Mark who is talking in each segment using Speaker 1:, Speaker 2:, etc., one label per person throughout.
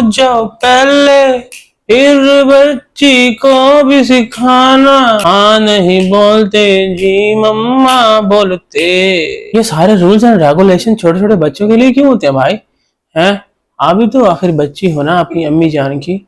Speaker 1: पहुंच जाओ पहले, फिर बच्ची को भी सिखाना, हाँ नहीं बोलते जी मम्मा बोलते। ये सारे रूल्स एंड रेगुलेशन छोटे छोटे बच्चों के लिए क्यों होते हैं भाई? हैं, आप भी तो आखिर बच्ची हो ना अपनी अम्मी जान की,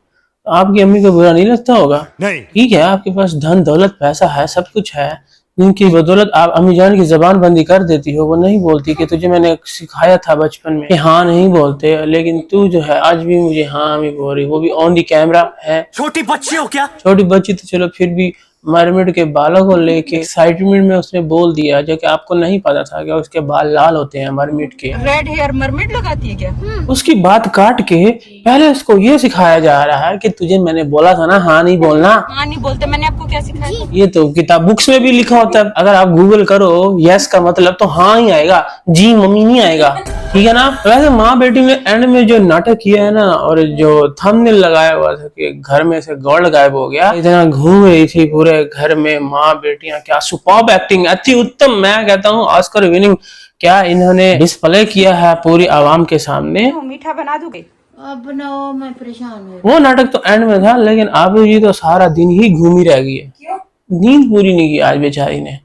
Speaker 1: आपकी अम्मी को बुरा नहीं लगता होगा? नहीं। ठीक है, आपके पास धन दौलत पैसा है, सब कुछ है, जिनकी बदौलत आप अम्मी जान की जबान बंदी कर देती हो। वो नहीं बोलती कि तुझे मैंने सिखाया था बचपन में कि हाँ नहीं बोलते, लेकिन तू जो है आज भी मुझे हाँ अम्मी बोल रही, वो भी ऑन दी कैमरा है। छोटी बच्ची हो क्या? छोटी बच्ची तो चलो फिर भी मरमिट के बालों को लेके एक्साइटमेंट में उसने बोल दिया, जो कि आपको नहीं पता था कि उसके बाल लाल होते हैं मरमिट के।
Speaker 2: रेड हेयर मरमिट लगाती है क्या?
Speaker 1: उसकी बात काट के पहले उसको ये सिखाया जा रहा है कि तुझे मैंने बोला था ना हाँ नहीं बोलना।
Speaker 2: हाँ नहीं बोलते, मैंने आपको क्या सिखाया?
Speaker 1: ये तो किताब बुक्स में भी लिखा होता है, अगर आप गूगल करो यस का मतलब तो हाँ ही आएगा, जी मम्मी नहीं आएगा। ठीक है ना? वैसे माँ बेटी ने एंड में जो नाटक किया है ना, और जो थंबनेल लगाया हुआ था कि घर में से गोल्ड गायब हो गया, इतना घूम रही थी पूरे घर में माँ बेटियां, क्या सुपर्ब एक्टिंग, अति उत्तम, मैं कहता हूँ ऑस्कर विनिंग क्या इन्होंने डिस्प्ले किया है पूरी आवाम के सामने।
Speaker 2: मीठा बना दोगे?
Speaker 3: अब बनाओ, मैं परेशान हूँ।
Speaker 1: वो नाटक तो एंड में था, लेकिन आप जी तो सारा दिन ही घूमी रह गई है।
Speaker 2: क्यों?
Speaker 1: नींद पूरी नहीं की आज बेचारी ने।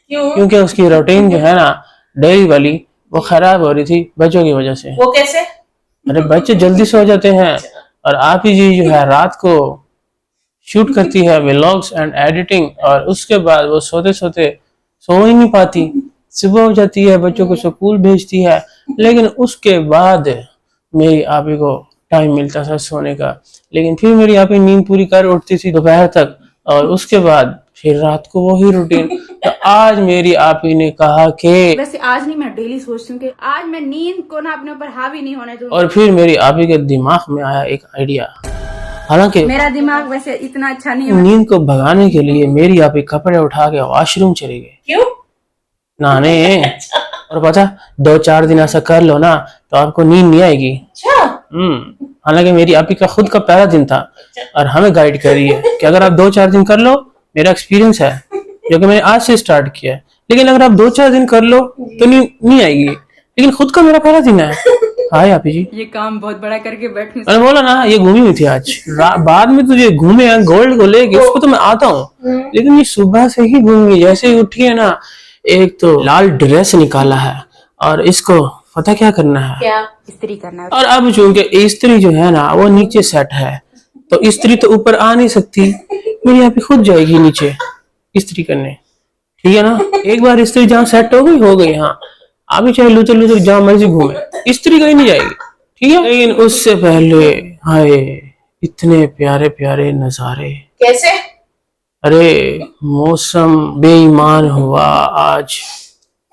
Speaker 1: क्यों? क्योंकि उसकी रूटीन जो है ना डेली वाली, वो खराब हो रही थी बच्चों की वजह से।
Speaker 2: वो कैसे?
Speaker 1: अरे बच्चे जल्दी सो जाते हैं, और आप ही जी जो है रात को शूट करती है व्लॉग्स एंड एडिटिंग, और उसके बाद वो सोते सोते सो ही नहीं पाती, सुबह हो जाती है, बच्चों को स्कूल भेजती है, लेकिन उसके बाद मेरी आपी को टाइम मिलता था सोने का, लेकिन फिर मेरी आपी नींद पूरी कर उठती थी दोपहर तक, और उसके बाद फिर रात को वही रूटीन। तो आज मेरी आपी ने कहा कि
Speaker 3: वैसे आज नहीं, मैं डेली सोचती हूँ कि आज मैं नींद को ना अपने ऊपर हावी नहीं होने दूंगी।
Speaker 1: और फिर मेरी आपी के दिमाग में आया एक आइडिया, हालांकि
Speaker 3: मेरा दिमाग वैसे इतना अच्छा नहीं है।
Speaker 1: नींद को भगाने के लिए मेरी आपी कपड़े उठा के वॉशरूम चली गई।
Speaker 2: क्यों?
Speaker 1: नहाने। और पता 2-4 दिन ऐसा कर लो ना तो आपको नींद नहीं आएगी। हालांकि मेरी आपी का खुद का पहला दिन था, और हमें गाइड कर रही है कि अगर आप 2-4 दिन कर लो, मेरा एक्सपीरियंस है जो कि मैंने आज से स्टार्ट किया है, लेकिन अगर आप 2-4 दिन कर लो तो नहीं आएगी, लेकिन खुद का मेरा पहला दिन है। हाय आपी जी,
Speaker 3: ये काम बहुत बड़ा करके बैठी।
Speaker 1: मैंने बोला ना ये घूमी हुई थी आज बाद में तुझे घूमे हैं गोल्ड को लेके, उसको तो मैं आता हूँ, लेकिन ये सुबह से ही घूमी, जैसे ही उठी है ना, एक तो लाल ड्रेस निकाला है, और इसको पता क्या करना है?
Speaker 2: क्या?
Speaker 3: इस्त्री करना है।
Speaker 1: और अब चूंकि इस्त्री जो है ना वो नीचे सेट है, तो इस्त्री तो ऊपर आ नहीं सकती, मेरी यहाँ पे खुद जाएगी नीचे इस्त्री करने। ठीक है ना? एक बार इस्त्री जहाँ सेट हो गई हाँ, अभी चाहे लुचर लुचर जहाँ मर्जी घूमे, इस्त्री कहीं नहीं जाएगी। ठीक है? लेकिन उससे पहले हाय इतने प्यारे प्यारे नजारे।
Speaker 2: कैसे?
Speaker 1: अरे मौसम बेईमान हुआ आज,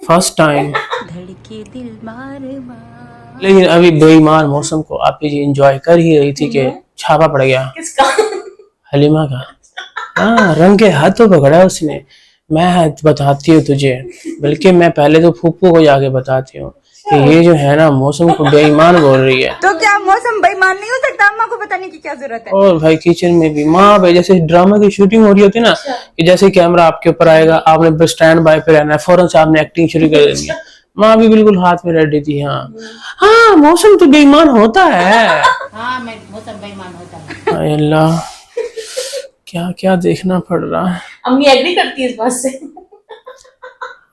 Speaker 1: फर्स्ट टाइम।
Speaker 3: धड़के दिल मार मार।
Speaker 1: लेकिन अभी बेईमान मौसम को आप जी एंजॉय कर ही रही थी कि छापा पड़ गया।
Speaker 2: किसका?
Speaker 1: हलीमा का। हाँ, रंग के हाथों पकड़ा उसने। मैं बताती हूँ तुझे, बल्कि मैं पहले तो फूफू को जाके बताती हूँ कि ये जो है ना मौसम को बेईमान बोल रही है।
Speaker 3: तो क्या मौसम बेईमान नहीं हो सकता? अम्मा को बताने की क्या जरूरत है?
Speaker 1: और भाई किचन में भी माँ भाई, जैसे ड्रामा की शूटिंग हो रही होती है ना, कि जैसे कैमरा आपके ऊपर आएगा, आपने बस स्टैंड बाय पे रहना है, फौरन से आपने एक्टिंग शुरू कर देनी है। माँ भी बिल्कुल हाथ में रेडी थी। हाँ मौसम तो बेईमान होता है।
Speaker 3: हाँ, मैं मौसम बेईमान होता है।
Speaker 1: अल्लाह, क्या क्या देखना पड़ रहा है।
Speaker 2: अम्मी एग्री करती है इस बात से?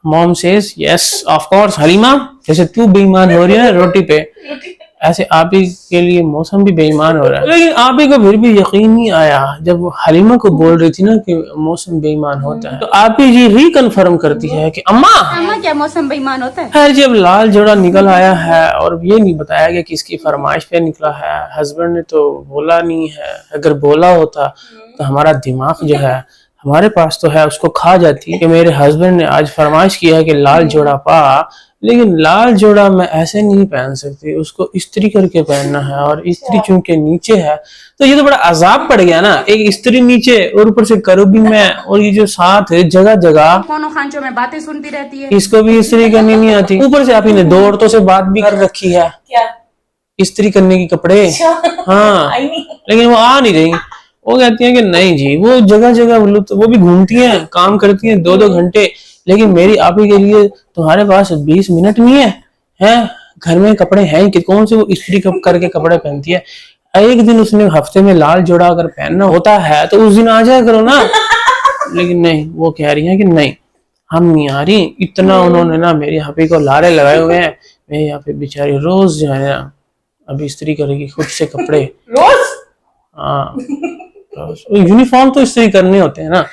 Speaker 1: Mom says yes of course Halima, जैसे तू बेईमान हो रही है ना रोटी पे, ऐसे आप ही के लिए मौसम भी बेईमान हो रहा है। लेकिन आप ही को फिर भी यकीन नहीं आया जब वो हलीमा को बोल रही थी ना कि मौसम बेईमान होता है, तो आप ही जी रिकन्फर्म करती है कि अम्मा
Speaker 3: क्या मौसम बेईमान होता है?
Speaker 1: खैर जब लाल जोड़ा निकल आया है, और ये नहीं बताया गया कि किसकी फरमाइश पे निकला है, हस्बैंड ने तो बोला नहीं है, अगर बोला होता तो हमारा दिमाग जो है हमारे पास तो है उसको खा जाती कि मेरे हस्बैंड ने आज फरमाइश किया है कि लाल जोड़ा पा, लेकिन लाल जोड़ा मैं ऐसे नहीं पहन सकती, उसको इस्त्री करके पहनना है, और इस्त्री चूंकि नीचे है तो ये तो बड़ा अजाब पड़ गया ना, एक इस्त्री नीचे और ऊपर से करो भी मैं, और ये जो साथ है जगह जगह
Speaker 3: कोनो खांचों में बातें सुनती रहती है,
Speaker 1: इसको भी इस्त्री करनी नहीं आती, ऊपर से आप ही ने 2 औरतों से बात भी कर रखी है
Speaker 2: क्या?
Speaker 1: इस्त्री करने की कपड़े। हाँ, लेकिन वो आ नहीं रही, वो कहती हैं कि नहीं जी, वो जगह जगह वो भी घूमती हैं, काम करती हैं 2-2 घंटे, लेकिन मेरी आप ही के लिए तुम्हारे पास 20 मिनट नहीं है, हैं घर में कपड़े हैं कि कौन से वो इस्त्री करके कपड़े पहनती है। एक दिन उसने हफ्ते में लाल जोड़ा अगर पहनना होता है तो उस दिन आ जाया करो ना। लेकिन नहीं, वो कह रही है कि नहीं हम नहीं आ रही। इतना उन्होंने ना मेरी हफी को लारे लगाए हुए हैं। मेरे यहाँ पे बेचारी रोज जो है ना अभी इस्त्री करेगी खुद से कपड़े।
Speaker 2: रोज?
Speaker 1: हाँ, यूनिफॉर्म तो इस्त्री करने होते हैं ना।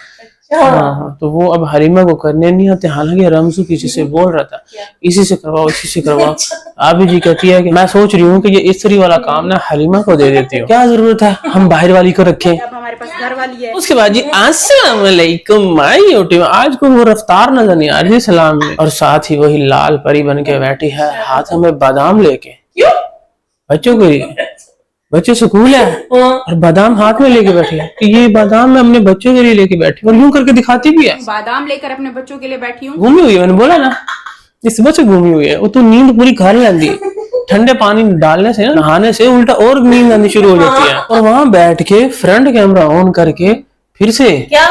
Speaker 1: हाँ, तो वो अब हरीमा को करने नहीं आते। हालांकि रमजू किसी से बोल रहा था इसी से करवाओ इसी से करवाओ। अभी जी कहती है कि मैं सोच रही हूँ कि ये इस्त्री वाला काम ना हलीमा को दे देती हूँ, क्या जरूरत है हम बाहर वाली को रखें।
Speaker 3: अब हमारे पास घर वाली है।
Speaker 1: उसके बाद जी अस्सलाम वालेकुम माय यूट्यूब। आज को वो रफ्तार नजर नहीं आ रही सलाम में, और साथ ही वही लाल परी बन के बैठी है हाथ में बादाम लेके।
Speaker 2: क्यों?
Speaker 1: बच्चों के लिए, बच्चे स्कूल है और बादाम हाथ में लेके बैठी है कि ये बादाम मैं अपने बच्चों के लिए लेके बैठी हूँ, और यूं करके दिखाती भी है।
Speaker 3: बादाम लेकर अपने बच्चों के लिए बैठी हूँ।
Speaker 1: घूमी हुई है, मैंने बोला ना इस सुबह से घूमी हुई है। वो तो नींद पूरी कर लेती है, ठंडे पानी डालने से नहाने से उल्टा और नींद आनी शुरू हो जाती है। और वहां बैठ के फ्रंट कैमरा ऑन करके फिर से
Speaker 2: क्या?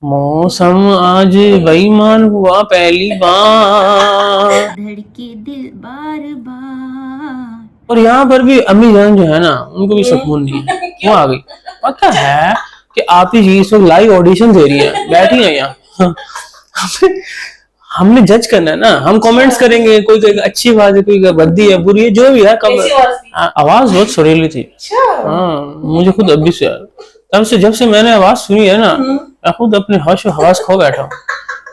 Speaker 1: मौसम आज बेईमान हुआ पहली बार,
Speaker 3: धड़के दिल बार बार।
Speaker 1: और यहाँ पर भी अम्मी जान जो है ना उनको भी सुकून नहीं है। वो आ गई, पता है कि आप ही जी इस वक्त लाइव ऑडिशन दे रही है, बैठी है यहाँ। हमने जज करना है ना, हम कमेंट्स करेंगे, कोई कहेगा अच्छी बात है, कोई बद्दी है बुरी है, जो भी है।
Speaker 2: कैसी आवाज थी?
Speaker 1: आवाज बहुत सुरीली थी। हाँ, मुझे खुद अभी से तब से जब से मैंने आवाज सुनी है ना मैं खुद अपने होश और हवास खो बैठा हूँ।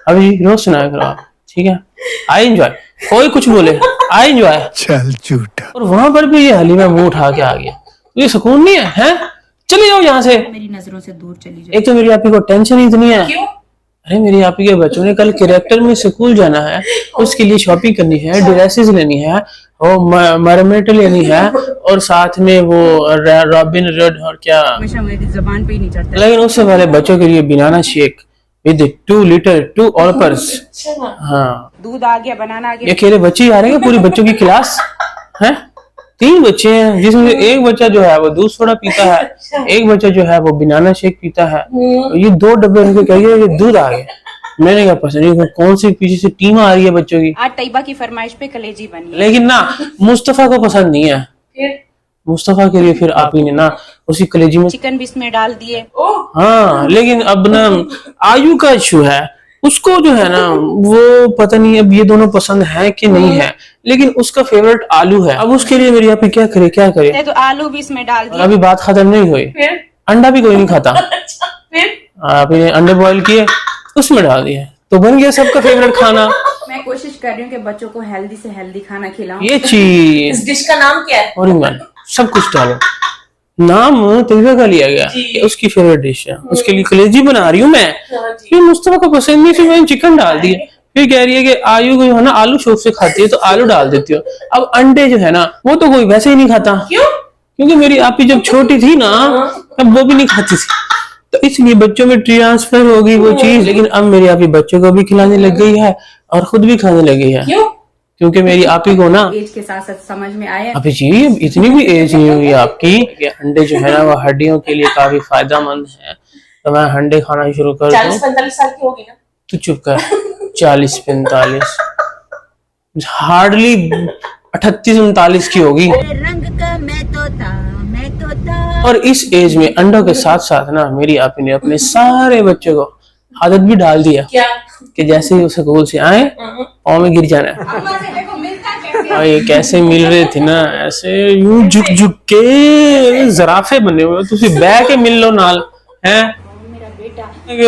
Speaker 1: अभी रोज सुनाया करो आप, ठीक है? आई एंजॉय, कोई कुछ बोले आई एंजॉय।
Speaker 4: चल झूठा।
Speaker 1: और वहां पर भी ये हलीमा मुंह उठा के आ गया, तो ये सुकून नहीं है, हैं? चले जाओ यहाँ से,
Speaker 3: मेरी नजरों से दूर चली जाए।
Speaker 1: एक तो मेरी आपी को टेंशन ही इतनी है।
Speaker 2: क्यों?
Speaker 1: अरे मेरी आपी के बच्चों ने कल कैरेक्टर में स्कूल जाना है, उसके लिए शॉपिंग करनी है, ड्रेसेस लेनी है, और मरमेट लेनी है, और साथ में वो रॉबिन रेड और क्या,
Speaker 3: हमेशा मेरी जुबान पे ही नहीं चढ़ता।
Speaker 1: लेकिन उससे पहले बच्चों के लिए banana shake with 2 litre 2 Olpers. हाँ,
Speaker 3: दूध आ गया, बनाना आ
Speaker 1: ये
Speaker 3: गया।
Speaker 1: अकेले बच्चे ही आ रहे हैं पूरी बच्चों की क्लास है। 3 बच्चे हैं जिसमें से एक बच्चा जो है वो दूध सोडा पीता है, एक बच्चा जो है वो बनाना शेक पीता है। ये 2 डब्बे उनके कहिए ये दूध आ गए। मैंने क्या पसंद नहीं, कौन सी पीछे से टीम आ रही है बच्चों की।
Speaker 3: आज तैयबा की फरमाइश पे कलेजी बनी है।
Speaker 1: लेकिन ना मुस्तफा को पसंद नहीं है।
Speaker 2: फिर?
Speaker 1: मुस्तफा के लिए फिर आप ही ने ना उसी कलेजी में
Speaker 3: चिकन भी इसमें डाल दिए।
Speaker 1: हाँ, लेकिन अब ना आयु का इशू है, उसको जो है ना वो पता नहीं अब ये दोनों पसंद है कि नहीं है, लेकिन उसका फेवरेट आलू है। अब उसके लिए मेरी आपी क्या करे क्या करे।
Speaker 3: तो आलू भी इसमें डाल
Speaker 1: और
Speaker 3: दिए।
Speaker 1: अभी बात खत्म नहीं हुई,
Speaker 2: फिर?
Speaker 1: अंडा भी कोई नहीं खाता।
Speaker 2: फिर?
Speaker 1: आपी ने अंडे बॉईल किए उसमें डाल दिए, तो बन गया सबका फेवरेट खाना।
Speaker 3: मैं कोशिश कर रही हूँ कि बच्चों को हेल्दी से हेल्दी खाना खिलाऊं।
Speaker 1: ये चीज
Speaker 2: इस डिश का नाम क्या है?
Speaker 1: और ईमान सब कुछ डालो, नाम तैयबा का लिया गया कि उसकी फेवरेट डिश है, उसके लिए कलेजी बना रही हूँ मैं।
Speaker 2: हाँ जी।
Speaker 1: फिर मुस्तफा को पसंद नहीं थी, मैंने चिकन डाल दिए। फिर कह रही है कि आयु को है ना आलू शौक से खाती है तो आलू डाल देती हो। अब अंडे जो है ना वो तो कोई वैसे ही नहीं खाता।
Speaker 2: क्यों?
Speaker 1: क्योंकि मेरी आपी जब छोटी थी ना तब वो भी नहीं खाती थी, तो इसलिए बच्चों में ट्रांसफर हो गई वो चीज। लेकिन अब मेरी आपी बच्चों को भी खिलाने लग गई है और खुद भी खाने लगी है।
Speaker 2: क्यों?
Speaker 1: क्योंकि मेरी आपी को ना
Speaker 3: एज के साथ साथ समझ में आया।
Speaker 1: अभी जी इतनी भी एज नहीं हुई आपकी कि अंडे जो है ना वो हड्डियों के लिए काफी फायदेमंद है, तो मैं अंडे खाना शुरू कर दूं।
Speaker 2: 40-45 साल की होगी ना?
Speaker 1: तू चुप कर। 40-45 हार्डली 38-39 की होगी।
Speaker 3: रंग का मैं तो था।
Speaker 1: और इस एज में अंडों के साथ साथ ना मेरी आपी ने अपने सारे बच्चों को आदत भी डाल दिया
Speaker 2: क्या?
Speaker 1: कि जैसे ही उसे स्कूल से आए पाँव में गिर जाना है। और ये कैसे मिल रहे थे ना ऐसे यूं झुक झुक के जराफे बने हुए, तुसी बह के मिल लो नाल हैं,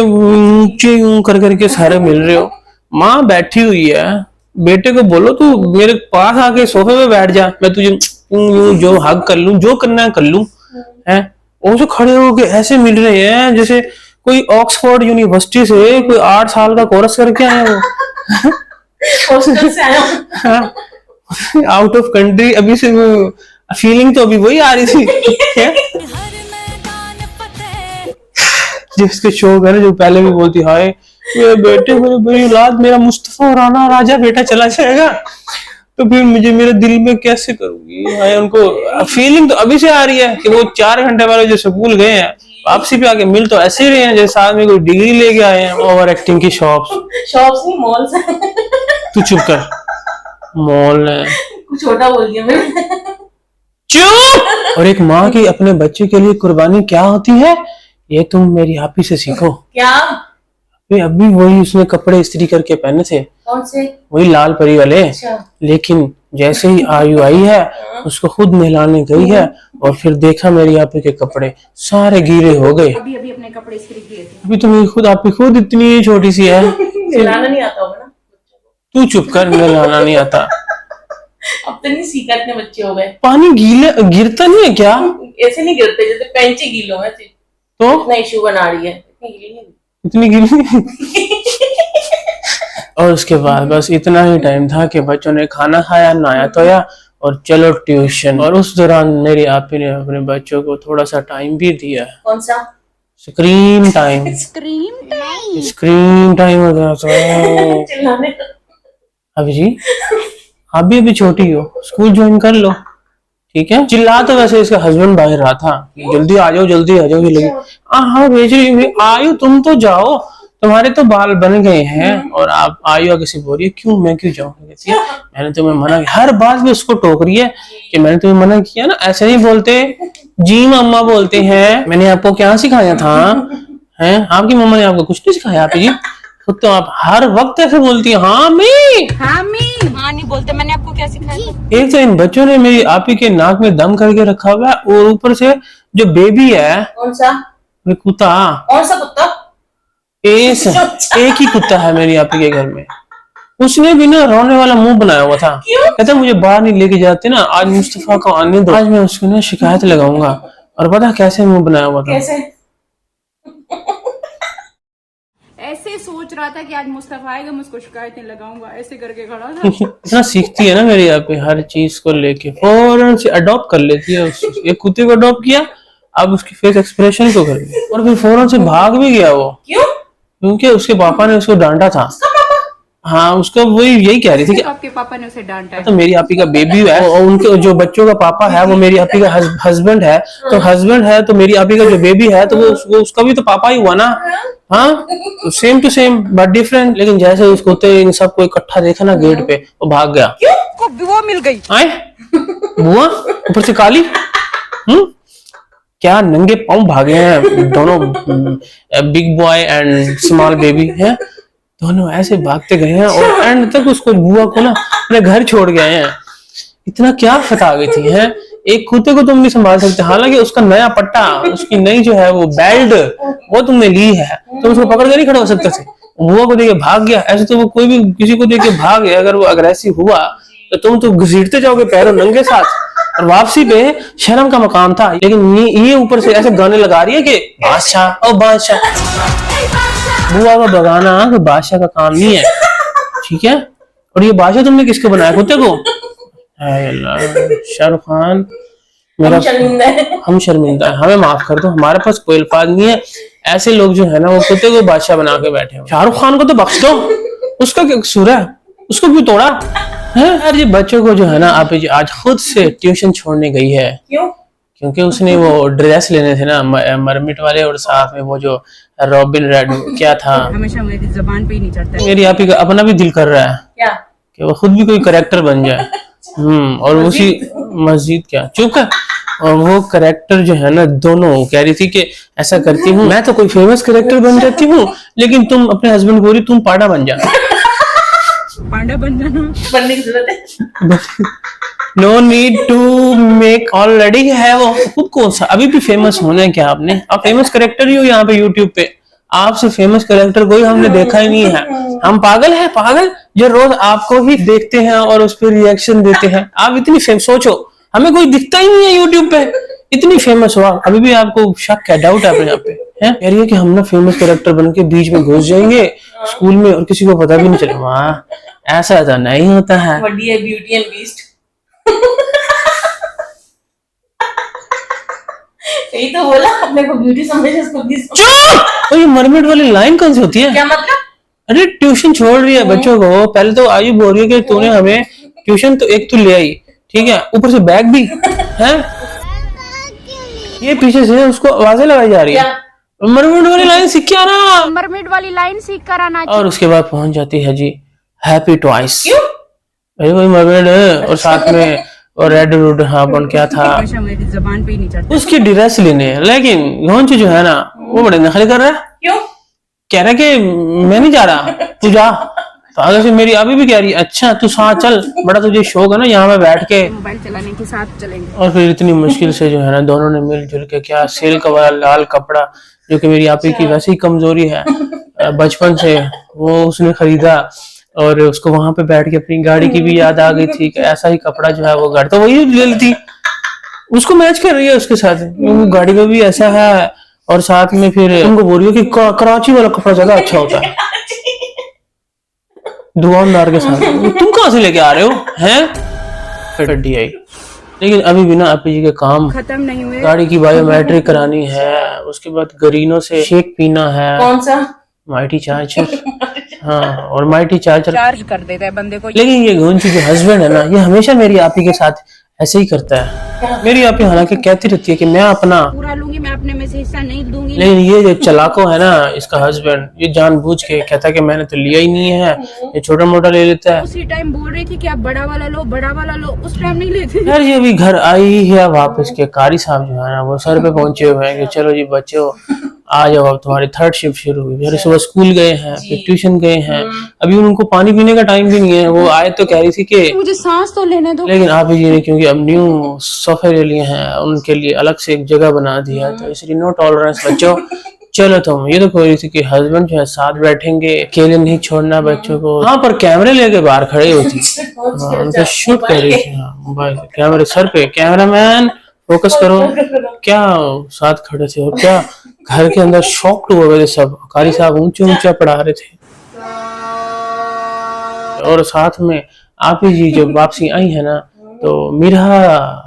Speaker 1: ऊंचे यूं कर करके सारे मिल रहे हो। माँ बैठी हुई है, बेटे को बोलो तू मेरे पास आके सोफे पे बैठ जा, मैं तुझे यूं जो हग कर लूं, जो करना है कर लूं। हैं वो जो खड़े होके ऐसे मिल रहे हैं जैसे कोई ऑक्सफोर्ड यूनिवर्सिटी से कोई 8 साल का कोर्स करके आए वो।
Speaker 2: हॉस्टल से आया हूँ।
Speaker 1: Out of country. अभी से वो फीलिंग तो अभी वही आ रही थी। क्या जिसके शौक है ना, जो पहले भी बोलती हाय ये बेटे मेरी औलाद मेरा मुस्तफा राना राजा बेटा चला जाएगा तो फिर मुझे मेरे दिल में कैसे करूंगी। हाय उनको फीलिंग तो अभी से आ रही है कि वो 4 घंटे वाले जो स्कूल गए हैं वापसी पे आके मिल तो ऐसे ही रहे हैं जैसे साथ में कोई डिग्री लेके आए हैं। ओवर एक्टिंग की शॉप्स
Speaker 2: नहीं मॉल्स है।
Speaker 1: तू चुप कर। मॉल है
Speaker 2: कुछ छोटा बोल दिया मैं।
Speaker 1: चुप। और एक माँ की अपने बच्चे के लिए कुर्बानी क्या होती है, ये तुम मेरी आपी से सीखो।
Speaker 2: क्या?
Speaker 1: अभी वही उसने कपड़े इस्त्री करके पहने थे,
Speaker 2: कौन से?
Speaker 1: वही लाल परी वाले।
Speaker 2: अच्छा।
Speaker 1: लेकिन जैसे ही आयु आई है उसको खुद नहलाने गई है और फिर देखा मेरी आपी के कपड़े सारे गीले हो गए।
Speaker 3: अभी अभी अपने कपड़े इस्त्री किए थे।
Speaker 1: अभी तो मेरी खुद आपी खुद इतनी छोटी सी है।
Speaker 2: नहलाना नहीं आता होगा ना?
Speaker 1: तू चुप कर, नहलाना नहीं आता।
Speaker 2: अब तो नहीं सीखा, इतने बच्चे हो गए।
Speaker 1: पानी गीला गिरता नहीं है क्या?
Speaker 2: ऐसे नहीं गिरते जैसे पेंचे गीलो है।
Speaker 1: तो
Speaker 2: इतना इशू बना रही है, इतनी गीली नहीं।
Speaker 1: इतनी गिरी। और उसके बाद बस इतना ही टाइम था कि बच्चों ने खाना खाया, नहाया धोया और चलो ट्यूशन। और उस दौरान मेरी आपी ने अपने बच्चों को थोड़ा सा टाइम भी दिया।
Speaker 2: कौन सा?
Speaker 1: Screen time. स्क्रीन टाइम हो गया तो
Speaker 2: चिल्लाने।
Speaker 1: अभी जी आप भी अभी छोटी हो, स्कूल ज्वाइन कर लो, ठीक है। चिल्ला तो वैसे इसका हस्बैंड बाहर रहा था, जल्दी आ जाओ जल्दी आ जाओ। ये लगी हाँ भेज रही हूँ। आयु तुम तो जाओ, तुम्हारे तो बाल बन गए हैं। और आप आयु आगे से बोल रही है क्यों, मैं क्यों जाऊँ? मैंने तुम्हें मना किया। हर बात में उसको टोक रही है कि मैंने तुम्हें मना किया ना, ऐसे नहीं बोलते, जी मम्मा बोलते हैं। मैंने आपको क्या सिखाया था? हैं आपकी मम्मा ने आपको कुछ नहीं सिखाया? आप जी खुद तो आप हर वक्त ऐसे बोलती है हाँ मैं
Speaker 3: हाँ नहीं बोलते, मैंने आपको क्या सिखाया?
Speaker 1: एक तो इन बच्चों ने मेरी आपी के नाक में दम करके रखा हुआ है और ऊपर से जो बेबी है।
Speaker 2: कौन सा?
Speaker 1: वे कुत्ता।
Speaker 2: कौन सा कुत्ता?
Speaker 1: एक ही कुत्ता है मेरी आपी के घर में। उसने भी ना रोने वाला मुंह बनाया हुआ था। कहता मुझे बाहर नहीं लेके जाते ना, आज मुस्तफा को आने दो, आज मैं उसको ना शिकायत लगाऊंगा। और पता कैसे मुंह बनाया हुआ था?
Speaker 2: कैसे?
Speaker 3: ऐसे सोच रहा था कि आज मुस्तफा आएगा, मैं उसको शिकायतें लगाऊंगा, ऐसे करके खड़ा था।
Speaker 1: इतना सीखती है ना मेरी आपी हर चीज को लेके, फौरन से अडॉप्ट कर लेती है। एक कुत्ते को अडॉप्ट किया, अब उसकी फेस एक्सप्रेशन को कर लिया और फिर फौरन से भाग भी गया वो।
Speaker 2: क्यों?
Speaker 1: क्योंकि उसके पापा ने उसको डांटा था। हाँ उसका वही यही कह रही थी कि
Speaker 3: आपके पापा ने उसे डांटा है।
Speaker 1: तो मेरी आपी का बेबी है और उनके जो बच्चों का पापा है वो मेरी आपी का हस्बैंड है। तो हस्बैंड है तो मेरी आपी का जो बेबी है तो वो उसका भी तो पापा ही हुआ ना। हाँ तो same to same but different. लेकिन जैसे उस कुत्ते इन सबको इकट्ठा देखा ना गेट पे, वो भाग गया।
Speaker 3: क्यों? बुआ मिल गई।
Speaker 1: आए बुआ ऊपर से काली। क्या नंगे पाँव भागे हैं दोनों, big boy and small baby है, दोनों ऐसे भागते गए हैं और एंड तक उसको बुआ को ना अपने घर छोड़ गए हैं। इतना क्या फटा गई थी है। एक कुत्ते को तुम नहीं संभाल सकते, हालांकि उसका नया पट्टा, उसकी नई जो है वो बेल्ट वो तुमने ली है, तुम उसको पकड़ के नहीं खड़े हो सकते थे। बुआ को देखे भाग गया। ऐसे तो वो कोई भी किसी को देख के भाग गया, अगर वो अग्रेसिव हुआ तो तुम तो घसीटते जाओगे पैरों नंगे साथ। और वापसी पे शर्म का मकाम था, लेकिन ये ऊपर से ऐसे गाने लगा रही है कि बादशाह और बादशाह। बुआ को भगाना तो बादशाह का काम नहीं है, ठीक है। और ये बादशाह तुमने किसको बनाया, कुत्ते को? अल्लाह शाहरुख खान मेरा हम शर्मिंदा है, हमें माफ कर दो, हमारे पास कोई अल्फाज नहीं है। ऐसे लोग जो है ना वो कुत्ते को बादशाह बना के बैठे हैं। शाहरुख खान को तो बख्श दो, उसका क्या कसूर है, उसको क्यों तोड़ा है? यार ये बच्चों को जो है ना आप आज खुद से ट्यूशन छोड़ने गई है।
Speaker 2: क्यों?
Speaker 1: क्योंकि उसने वो ड्रेस लेने थे ना मरमिट वाले, और साथ में वो जो रॉबिन रेड क्या था,
Speaker 3: हमेशा मेरी जबान पे ही नहीं चढ़ता।
Speaker 1: मेरी आप ही का अपना भी दिल कर रहा है
Speaker 2: क्या?
Speaker 1: कि वो खुद भी कोई करेक्टर बन जाए। और उसी मस्जिद क्या चुप है। और वो करेक्टर जो है ना, दोनों कह रही थी कि ऐसा करती हूँ मैं तो कोई फेमस करेक्टर बन जाती हूँ, लेकिन तुम अपने हस्बैंड बोल रही तुम पांडा बन जा।
Speaker 3: पांडा बन जाना,
Speaker 2: बनने की जरूरत है।
Speaker 1: No need to make, already है वो खुद। कौन सा अभी भी फेमस होना है क्या आपने? आप फेमस करेक्टर ही हो यहाँ पे यूट्यूब पे, आपसे फेमस करेक्टर कोई हमने देखा ही नहीं है। हम पागल हैं, पागल जो रोज आपको ही देखते हैं और उस पर रिएक्शन देते हैं। आप इतनी फेमस, सोचो हमें कोई दिखता ही नहीं है यूट्यूब पे, इतनी फेमस हुआ अभी भी आपको शक है, डाउट है अपने यहाँ पे है? कह रही है कि हम ना फेमस करेक्टर बन के बीच में घुस जाएंगे स्कूल में और किसी को पता भी नहीं चलेगा। वाह ऐसा तो नहीं होता है।
Speaker 2: बड़ी है ब्यूटी एंड बीस्ट। यही तो बोला, अपने को ब्यूटी समझे उसको बीस्ट।
Speaker 1: तो ये मरमेड वाली लाइन कौन सी होती है?
Speaker 2: क्या मतलब?
Speaker 1: अरे ट्यूशन छोड़ रही है बच्चों को, पहले तो आयु बोल रही है कि तूने हमें ट्यूशन तो एक तो ले आई, ठीक है, ऊपर से बैग भी है। ये पीछे से उसको आवाजें लगाई जा रही है, मरमेड वाली लाइन सीख के आना,
Speaker 3: मरमेड वाली लाइन सीख कर आना।
Speaker 1: और उसके बाद पहुंच जाती है जी हैप्पी ट्वाइस।
Speaker 2: क्यों?
Speaker 1: अरे वही मरमेड है और साथ में और रेड रूड हाबन क्या था,
Speaker 3: हमेशा मेरी जबान पे ही नहीं चढ़ता।
Speaker 1: उसकी ड्रेस लेने हैं। लेकिन घोंचू जो है ना वो बड़े नखरे कर रहा है,
Speaker 2: क्यों?
Speaker 1: कह रहा है कि मैं नहीं जा रहा, तू जा। तो आगे से मेरी अभी भी कह रही है अच्छा तू साथ चल, बड़ा तुझे शौक है ना यहाँ पे बैठ के।
Speaker 3: मोबाइल चलाने के साथ चलेंगे।
Speaker 1: और फिर इतनी मुश्किल से जो है ना दोनों ने मिलजुल के क्या सिल्क वाला लाल कपड़ा, जो कि मेरी आपी की वैसी ही कमजोरी है बचपन से, वो उसने खरीदा। और उसको वहां पे बैठ के अपनी गाड़ी की भी याद आ गई थी कि ऐसा ही कपड़ा जो है वो घर तो वही ले लेती, उसको मैच कर रही है उसके साथ, वो गाड़ी में भी ऐसा है। और साथ में फिर उनको बोल रही है कि कराची वाला कपड़ा ज्यादा अच्छा होता है दुकानदार के साथ। तुम कहाँ से लेके आ रहे हो हैं? फिर गड्डी आई। लेकिन अभी बिना आपी जी के काम
Speaker 3: खत्म नहीं हुए।
Speaker 1: गाड़ी की बायोमेट्रिक करानी है, उसके बाद गरीनो से शेक पीना है,
Speaker 2: कौन सा?
Speaker 1: Mighty charger. हाँ, और माइटी चार्जर
Speaker 3: चार्ज कर देता है बंदे को।
Speaker 1: लेकिन ये घोंचू जो हस्बैंड है ना, ये हमेशा मेरी आपी के साथ ऐसे ही करता है। मेरी आपी हालांकि कहती रहती है कि मैं अपना
Speaker 3: पूरा लूंगी, मैं अपने में से हिस्सा नहीं दूंगी।
Speaker 1: लेकिन ये जो चलाको है ना इसका हस्बैंड, ये जानबूझ के कहता है कि मैंने तो लिया ही नहीं है, ये छोटा मोटा ले लेता है।
Speaker 3: उसी टाइम बोल रही थी कि आप बड़ा वाला लो, बड़ा वाला लो, उस टाइम नहीं लेते।
Speaker 1: यार ये अभी घर आई है वापस के, कारी साहब जो है ना वो सर पे पहुंचे हुए हैं कि चलो जी बच्चों आ जाओ, अब तुम्हारी थर्ड शिफ्ट शुरू हुई। फिर सुबह स्कूल गए हैं, फिर ट्यूशन गए हैं, अभी उनको पानी पीने का टाइम भी नहीं है। वो आए तो कह रही थी कि
Speaker 3: मुझे सांस तो लेने दो।
Speaker 1: लेकिन आप जी ने क्योंकि अब न्यू सोफे ले लिए हैं, उनके लिए अलग से एक जगह बना दी है, तो इसलिए नो टॉलरेंस बच्चों, चलो तुम। ये तो कोई थी कि हस्बैंड जो है साथ बैठेंगे, अकेले नहीं छोड़ना बच्चों को। हाँ पर कैमरे लेके बाहर खड़े होती, हाँ, उनका शूट कर रही थी। हाँ, मोबाइल कैमरे सर पे, कैमरामैन फोकस करो, क्या साथ खड़े थे। और क्या घर के अंदर शॉक्ड हुए थे सब, कारी साहब ऊंचे ऊंचा पढ़ा रहे थे। और साथ में आप ही जी जब वापसी आई है ना, तो मीरा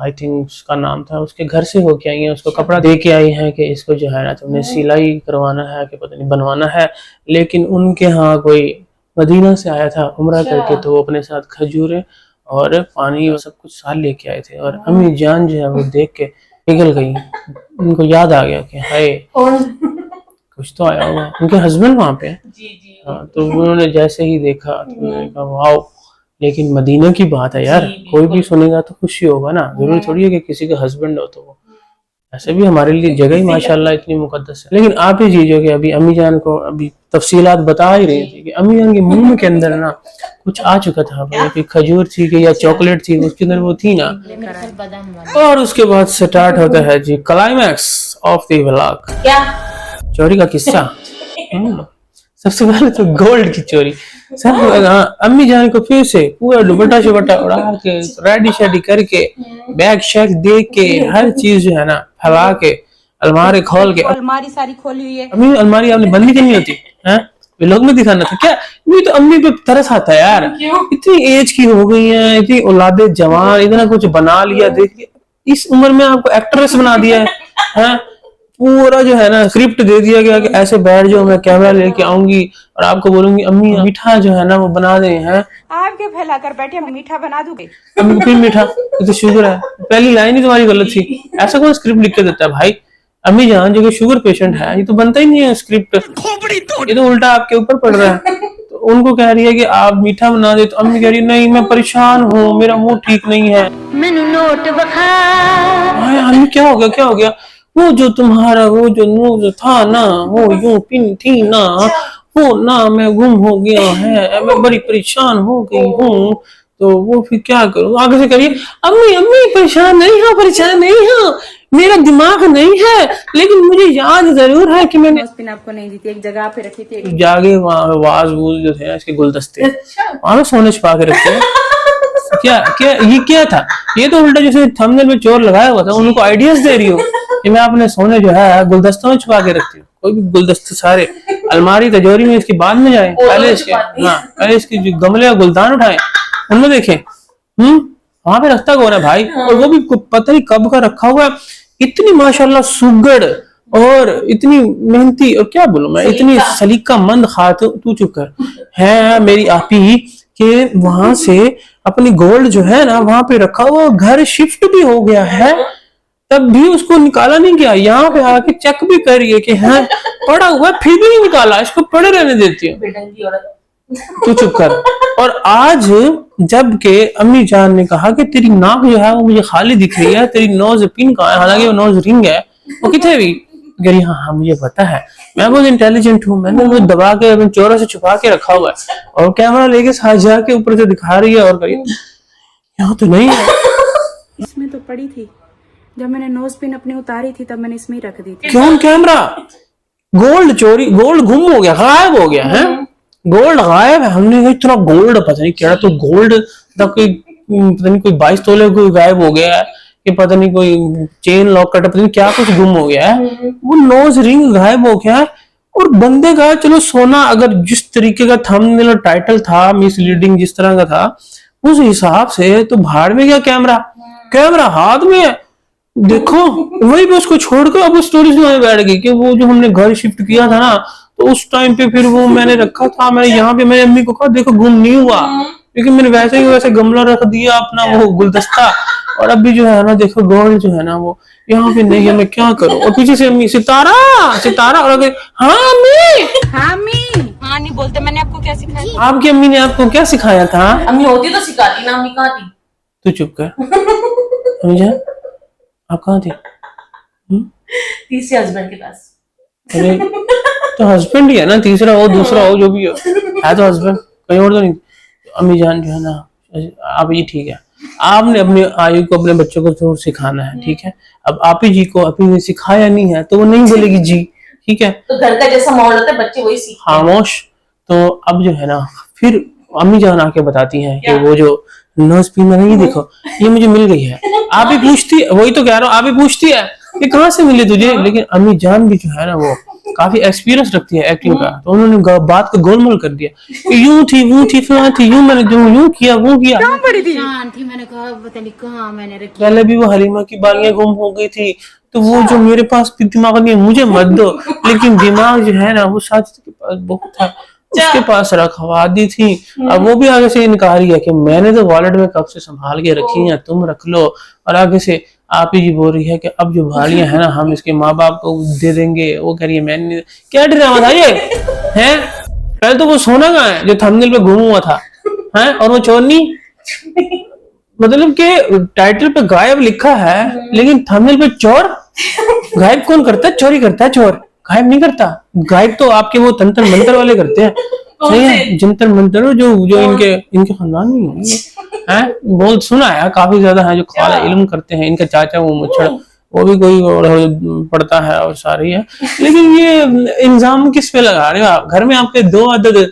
Speaker 1: आई थिंक उसका नाम था, उसके घर से होके आई है, उसको कपड़ा दे के आई है कि इसको जो है ना तुमने सिलाई करवाना है कि पता नहीं बनवाना है। लेकिन उनके यहाँ कोई मदीना से आया था उम्रा करके, तो वो अपने साथ खजूरें और पानी और सब कुछ साथ लेके आए थे। और अम्मी जान जो है वो देख के पिघल गई, उनको याद आ गया कि हाय कुछ तो आया होगा। उनके हस्बैंड वहाँ पे हैं।
Speaker 2: जी जी।
Speaker 1: हाँ, तो उन्होंने जैसे ही देखा तो उन्होंने कहा वाओ। लेकिन मदीना की बात है यार, कोई भी सुनेगा तो खुशी होगा ना, जरूरी थोड़ी है कि किसी का हस्बैंड हो तो वो। ऐसे भी हमारे लिए जगह ही माशाल्लाह इतनी मुकद्दस है। लेकिन आप ही जी जो कि अभी अम्मी जान को अभी तफसीलात बता ही रही थी कि अम्मी जान के मुंह के अंदर ना कुछ आ चुका था, कि खजूर थी कि या चॉकलेट थी, उसके अंदर वो थी ना। और उसके बाद स्टार्ट होता है जी क्लाइमैक्स ऑफ द व्लॉग,
Speaker 2: क्या?
Speaker 1: चोरी का किस्सा। सबसे पहले तो गोल्ड की चोरी। सब अम्मी जान को फिर से पूरा दुपट्टा शुपट्टा उड़ा के रेडी शेडी करके बैग शैग दे के हर चीज जो है ना फैला के अलमारी खोल के,
Speaker 3: अलमारी सारी खोली हुई है।
Speaker 1: अम्मी अलमारी आपने बंद ही करनी होती है, लोग में दिखाना था क्या? ये तो अम्मी पे तरस आता है यार, इतनी एज की हो गई है, इतनी औलादे जवान, इतना कुछ बना लिया, देख लिया, इस उम्र में आपको एक्ट्रेस बना दिया है। पूरा जो है ना स्क्रिप्ट दे दिया गया कि ऐसे बैठ जाओ, मैं कैमरा लेके आऊंगी और आपको बोलूंगी अम्मी मीठा जो है ना वो बना दे हैं।
Speaker 3: आप क्या फैला कर बैठे, हम मीठा बना दूंगे।
Speaker 1: अम्मी फिर मीठा, ये तो शुगर है, पहली लाइन ही तुम्हारी गलत थी। ऐसा कौन स्क्रिप्ट लिख के देता है भाई? अम्मी जान जो कि शुगर पेशेंट है, ये तो बनता ही नहीं है स्क्रिप्ट, ये तो उल्टा आपके ऊपर पड़ रहा है। तो उनको कह रही है कि आप मीठा बना दे, तो अम्मी कह रही है नहीं मैं परेशान हूँ, मेरा मुंह ठीक नहीं है। अम्मी क्या हो गया, क्या हो गया? वो जो तुम्हारा वो जो नोज था ना, वो यूं पिन थी ना, वो ना मैं गुम हो गया है, मैं बड़ी परेशान हो गई हूँ। तो वो फिर क्या करूँ? आगे से करिए अम्मी अम्मी परेशान नहीं हो, परेशान नहीं हो, मेरा दिमाग नहीं है, लेकिन मुझे याद जरूर है कि मैंने
Speaker 3: पिन आपको नहीं दी थी, एक जगह पे रखी थी।
Speaker 1: जागे वहाँ वाज वूज जो थे ना इसके गुलदस्ते वहां पे सोने छुपा के रखते हैं। क्या क्या ये क्या था? ये तो उल्टा जैसे थंबनेल में चोर लगाया हुआ था, उनको आइडियाज दे रही हो कि मैं अपने सोने जो है गुलदस्तों में छुपा के रखती हूँ। कोई भी गुलदस्ते सारे अलमारी तिजोरी में इसकी बाद में जाए, पहले इसके पहले इसके जो गमले और गुलदान उठाए उनमें देखें। वहां पे रखता कौन है भाई? और वो भी पता नहीं कब का रखा हुआ है। इतनी माशाल्लाह सुगड़ और इतनी मेहनती, और क्या बोलूं मैं, इतनी सलीका मंद खातून, तू चुप कर, है मेरी आपी के वहां से अपनी गोल्ड जो है ना वहां पे रखा हुआ, घर शिफ्ट भी हो गया है, तब भी उसको निकाला नहीं गया। यहाँ पे आके चेक भी करिए कि हाँ पड़ा हुआ है, फिर भी नहीं निकाला, इसको पड़े रहने देती हूँ। तू चुप कर। और आज जब के अम्मी जान ने कहा कि तेरी नाक जो है वो मुझे खाली दिख रही है, तेरी नोज पिन कहाँ है, हालांकि वो नोज रिंग है, वो कितने भी कह रही हाँ हाँ मुझे पता है, मैं बहुत इंटेलिजेंट हूँ, मैंने वो दबा के अपने चोरों से छुपा के रखा हुआ है। और कैमरा लेके साथ जाके ऊपर से दिखा रही है और करिए यहाँ तो नहीं है।
Speaker 3: इसमें तो पड़ी थी, जब मैंने नोज पिन अपनी उतारी थी तब मैंने इसमें ही रख दी थी।
Speaker 1: क्यों कैमरा? गोल्ड चोरी, गोल्ड गुम हो गया, गायब हो गया है, गोल्ड गायब है। हमने कहा इतना गोल्ड पता नहीं क्या, तो गोल्ड तक कोई पता नहीं कोई 22 तोले कोई गायब हो गया है, कि पता नहीं कोई चेन लॉकेट पता नहीं क्या कुछ गुम हो गया है, वो नोज रिंग गायब हो गया है। और बंदे का चलो सोना अगर जिस तरीके का थंबनेल और टाइटल था मिसलीडिंग जिस तरह का था उस हिसाब से तो भाड़ में गया कैमरा, कैमरा हाथ में है देखो। वही पे उसको छोड़कर अब स्टोरी सुनाने बैठ गई कि वो जो हमने घर शिफ्ट किया था ना तो उस टाइम पे फिर वो मैंने रखा था, मैंने यहाँ पे मेरी अम्मी को कहा देखो गुम नहीं हुआ, लेकिन मैंने वैसे ही वैसे गमला रख दिया अपना वो गुलदस्ता, और अभी जो है ना देखो गोल्ड जो है ना वो यहाँ पे नहीं है, मैं क्या करूँ। और पीछे से अम्मी सितारा सितारा, और अगर हाँ अम्मी
Speaker 3: हाँ अम्मी हाँ नहीं बोलते, मैंने आपको क्या सिखाया?
Speaker 1: आपकी अम्मी ने आपको क्या सिखाया था?
Speaker 2: अम्मी होती तो सिखाती ना, अम्मी कहाँ थी?
Speaker 1: तू चुप कर। अम्मी जान आप कहाँ थी?
Speaker 2: तीसरे हस्बैंड के पास।
Speaker 1: अरे तो हस्बैंड ही है ना, तीसरा हो दूसरा हो जो भी हो, है तो हस्बैंड, कहीं और तो नहीं। अम्मी जान जो है ना आप ये ठीक है, आपने अपनी आयु को अपने बच्चों को जरूर सिखाना है, ठीक है। अब आप ही जी को अपनी ने सिखाया नहीं है तो वो नहीं बोलेगी जी, ठीक है।
Speaker 2: तो घर का जैसा माहौल होता है बच्चे वही सीखते हैं।
Speaker 1: खामोश। तो अब जो है ना फिर अम्मी जान आके बताती हैं कि वो जो नोज पिन नहीं देखो ये मुझे मिल गई है। आप ही पूछती, वही तो कह रहा हूँ, आप ही पूछती है ये कहाँ से मिली तुझे, लेकिन अम्मी जान भी जो है ना वो काफी एक्सपीरियंस रखती है एक्टिंग का, तो उन्होंने बात को गोलमोल कर दिया, यूं थी वो थी फलां थी, यूं मैंने जो यूं किया वो किया।
Speaker 3: बड़ी थी
Speaker 4: थी, मैंने कहा पता नहीं कहाँ मैंने रखी।
Speaker 1: पहले भी वो हलीमा की बालियां गुम हो गई थी, तो वो जो मेरे पास भी दिमाग नहीं है मुझे मत दो, लेकिन दिमाग जो है ना वो साजिद के पास बहुत था, उसके पास रखवा दी थी। अब वो भी आगे से इनकार है कि मैंने तो वॉलेट में कब से संभाल के रखी हैं, तुम रख लो। और आगे से आप ही जी बोल रही है कि अब जो भालियां है ना हम इसके माँ बाप को दे देंगे, वो कह रही है मैंने क्या ड्रामा था ये है। पहले तो वो सोना कहाँ है जो थंबनेल पे गुम हुआ था है, और वो चोरनी मतलब के टाइटल पे गायब लिखा है लेकिन थंबनेल पे चोर। गायब कौन करता है? चोरी करता है चोर, गायब नहीं करता। गायब तो आपके वो तंत्र मंत्र वाले करते हैं, सही है, जंतर मंत्र जो इनके खानदान में होंगे हैं, बहुत सुना है, काफी ज्यादा है जो ख्वाला इल्म करते हैं। इनका चाचा वो मुच्छड़ वो भी कोई पढ़ता है और सारी है। लेकिन ये इल्जाम किस पे लगा रहे हो आप? घर में आपके 2 अदद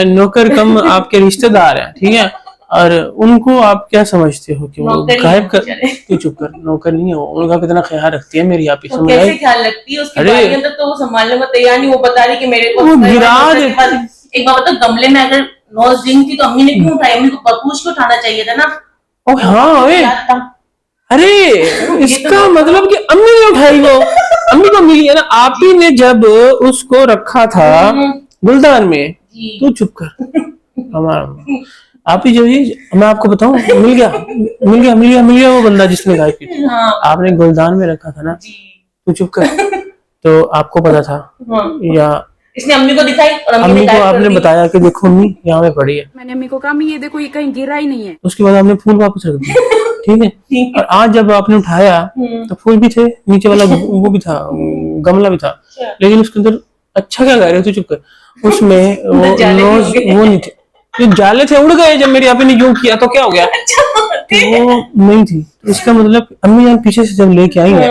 Speaker 1: नौकर कम आपके रिश्तेदार हैं, ठीक है, और उनको आप क्या समझते हो कि वो गायब कर? तू चुप कर, नौकर नहीं हो, उनका कितना ख्याल रखती है मेरी आप ही समझ
Speaker 2: कैसे ख्याल रखती है उसके बारे में, तो वो संभालने को तैयार नहीं। वो बता रही कि मेरे को
Speaker 1: गिरा
Speaker 2: एक बार बता, गमले में अगर नोज रिंग थी तो अम्मी ने क्यों उठाई? अम्मी को पूछ के उठाना चाहिए था ना।
Speaker 1: ओ हाँ अरे इसका मतलब कि अम्मी ने उठाई, वो अम्मी को मिली है ना। आप ही ने जब उसको रखा था गुलदान में, तू चुप कर हमारा आप ही जो ही मैं आपको बताऊं मिल गया वो बंदा जिसने गायब की थी। आपने गुलदान में रखा था ना, तू चुप कर। तो आपको पता था या
Speaker 2: इसने अम्मी को दिखाई और
Speaker 1: अम्मी को आपने बताया कि देखो अम्मी यहाँ पे पड़ी है?
Speaker 3: मैंने अम्मी को कहा ये देखो ये कहीं गिरा ही नहीं है।
Speaker 1: उसके बाद आपने फूल वापस रख दिया, ठीक है। और आज जब आपने उठाया तो फूल भी थे, नीचे वाला वो भी था, गमला भी था, लेकिन उसके अंदर अच्छा क्या कह रहे हो? तू चुप कर। उसमें वो नहीं थे, जो जाले थे उड़ गए जब मेरी आप ने यूं किया तो क्या हो गया? तो वो नहीं थी। तो इसका मतलब अम्मी जान पीछे से जब लेके आई है,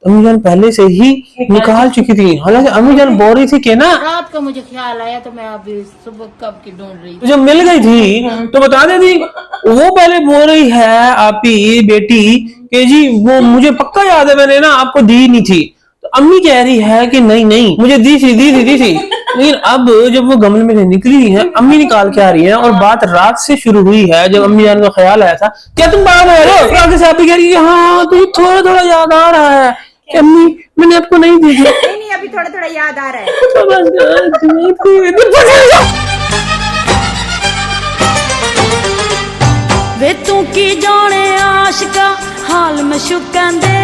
Speaker 1: अम्मी जान पहले से ही निकाल चुकी थी। हालांकि अम्मी जान बोल रही थी कि ना
Speaker 4: रात को मुझे ख्याल आया तो मैं अभी सुबह कब की ढूंढ रही थी।
Speaker 1: जब मिल गई थी तो बता दे दी। वो पहले बोल रही है आप ही बेटी कि जी वो मुझे पक्का याद है मैंने ना आपको दी नहीं थी। तो अम्मी कह रही है कि नहीं मुझे दी थी। लेकिन अब जब वो गमले में से निकली है, अम्मी निकाल के आ रही है, और बात रात से शुरू हुई है जब अम्मी जान को ख्याल आया था। क्या तुम बात आ रहे हो? आगे से आप ही कह रही है हाँ तुझे थोड़ा याद आ रहा है कि अम्मी मैंने आपको नहीं दी थी।
Speaker 3: नहीं अभी थोड़ा याद आ रहा है।
Speaker 5: वे तू की जाने आशिका हाल में शुकंदे